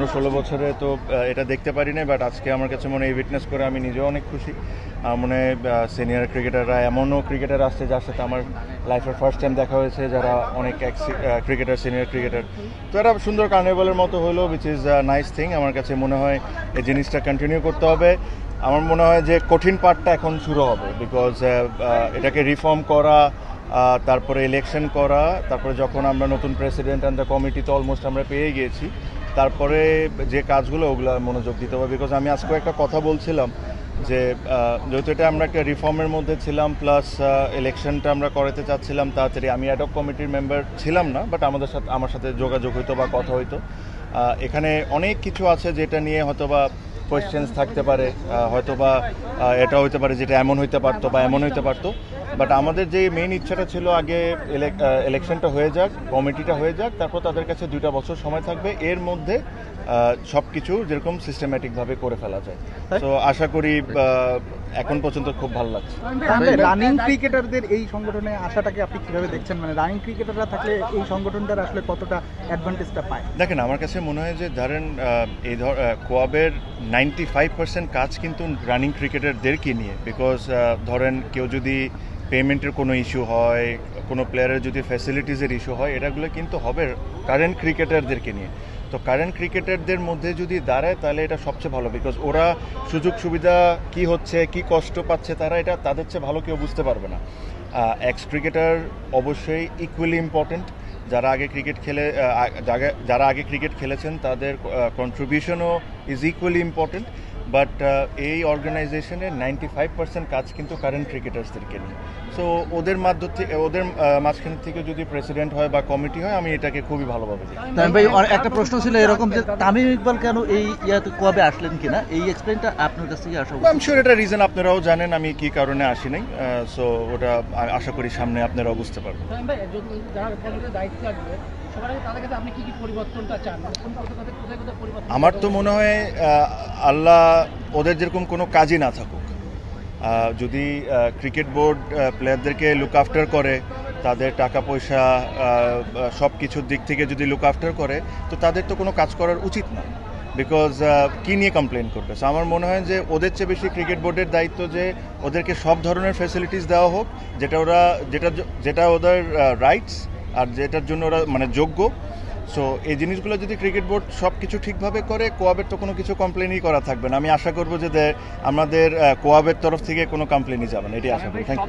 15-16 বছরে তো এটা দেখতে পারি না, বাট আজকে আমার কাছে মনে হয় উইটনেস করে আমি নিজেও অনেক খুশি। আমার মনে হয় সিনিয়র ক্রিকেটাররা, এমনও ক্রিকেটার আসছে যার সাথে আমার লাইফের ফার্স্ট টাইম দেখা হয়েছে, যারা অনেক ক্রিকেটার, সিনিয়র ক্রিকেটার। তো এটা সুন্দর কার্নিভালের মতো হলো, উইচ ইজ নাইস থিং। আমার কাছে মনে হয় এই জিনিসটা কন্টিনিউ করতে হবে। আমার মনে হয় যে কঠিন পার্টটা এখন শুরু হবে, বিকজ এটাকে রিফর্ম করা, তারপরে ইলেকশন করা, তারপরে যখন আমরা নতুন প্রেসিডেন্ট অ্যান্ড দ্য কমিটি তো অলমোস্ট আমরা পেয়ে গিয়েছি, তারপরে যে কাজগুলো ওগুলো মনোযোগ দিতে হবে। বিকজ আমি আজকে একটা কথা বলছিলাম যে যেহেতু এটা আমরা একটা রিফর্মের মধ্যে ছিলাম, প্লাস ইলেকশনটা আমরা করাতে চাচ্ছিলাম তাড়াতাড়ি। আমি অ্যাডক কমিটির মেম্বার ছিলাম না, বাট আমার সাথে যোগাযোগ হইতো বা কথা হইতো। এখানে অনেক কিছু আছে যেটা নিয়ে হয়তোবা কোয়েশ্চেন্স থাকতে পারে, হয়তোবা এটা হইতে পারে যেটা এমন হইতে পারতো বা এমন হইতে পারতো। বাট আমাদের যে মেইন ইচ্ছাটা ছিল আগে ইলেকশনটা হয়ে যাক, কমিটিটা হয়ে যাক, তারপর তাদের কাছে 2টা বছর সময় থাকবে, এর মধ্যে সব কিছু যেরকম সিস্টেম্যাটিকভাবে করে ফেলা যায়। তো আশা করি এখন পর্যন্ত খুব ভালো লাগছে। রানিং ক্রিকেটারদের এই সংগঠনে আসাটাকে আপনি কিভাবে দেখছেন? মানে রানিং ক্রিকেটাররা থাকলে এই সংগঠনটার আসলে কতটা অ্যাডভান্টেজটা পায়? দেখেন, আমার কাছে মনে হয় যে ধরেন এই কোয়াবের 95% কাজ কিন্তু রানিং ক্রিকেটারদেরকে নিয়ে। বিকজ ধরেন কেউ যদি পেমেন্টের কোনো ইস্যু হয়, কোনো প্লেয়ারের যদি ফ্যাসিলিটিসের ইস্যু হয়, এটাগুলো কিন্তু হবে কারেন্ট ক্রিকেটারদেরকে নিয়ে। তো কারেন্ট ক্রিকেটারদের মধ্যে যদি দাঁড়ায় তাহলে এটা সবচেয়ে ভালো, বিকজ ওরা সুযোগ সুবিধা কি হচ্ছে, কি কষ্ট পাচ্ছে, তারা এটা তাদের চেয়ে ভালো কেউ বুঝতে পারবে না। এক্স ক্রিকেটার অবশ্যই ইকুয়ালি ইম্পর্টেন্ট। যারা আগে ক্রিকেট খেলেছেন তাদের কন্ট্রিবিউশনও ইজ ইকুয়ালি ইম্পর্টেন্ট। বাট এই অর্গানাইজেশনের 95% কাজ কিন্তু কারেন্ট ক্রিকেটার্সদেরকে নিয়ে। সো ওদের মাঝখান থেকে যদি প্রেসিডেন্ট হয় বা কমিটি হয়, আমি এটাকে খুবই ভালোভাবে দেখি। ভাই, একটা প্রশ্ন ছিল এরকম যে তামিম ইকবাল কেন এই ইয়াতে কবে আসলেন কিনা, এই এক্সপ্লেইনটা আপনার কাছ থেকে আসা উচিত। আই এম শিওর এটা রিজন আপনারাও জানেন আমি কি কারণে আসি নাই। সো ওটা আশা করি সামনে আপনারাও বুঝতে পারবেন। আমার তো মনে হয় আল্লাহ ওদের যেরকম কোনো কাজই না থাকুক, যদি ক্রিকেট বোর্ড প্লেয়ারদেরকে লুক আফটার করে, তাদের টাকা পয়সা সব কিছুর দিক থেকে যদি লুক আফটার করে, তো তাদের তো কোনো কাজ করার উচিত না। বিকজ কী নিয়ে কমপ্লেন করবে? সো আমার মনে হয় যে ওদের চেয়ে বেশি ক্রিকেট বোর্ডের দায়িত্ব যে ওদেরকে সব ধরনের ফ্যাসিলিটিস দেওয়া হোক, যেটা ওদের রাইটস আর যেটার জন্য ওরা মানে যোগ্য। সো এই জিনিসগুলো যদি ক্রিকেট বোর্ড সব কিছু ঠিকভাবে করে, কোয়াবের তো কোনো কিছু কমপ্লেনই করা থাকবে না। আমি আশা করবো যে আমাদের কোয়াবের তরফ থেকে কোনো কমপ্লেনই যাবে না, এটাই আশা করি। Thank you.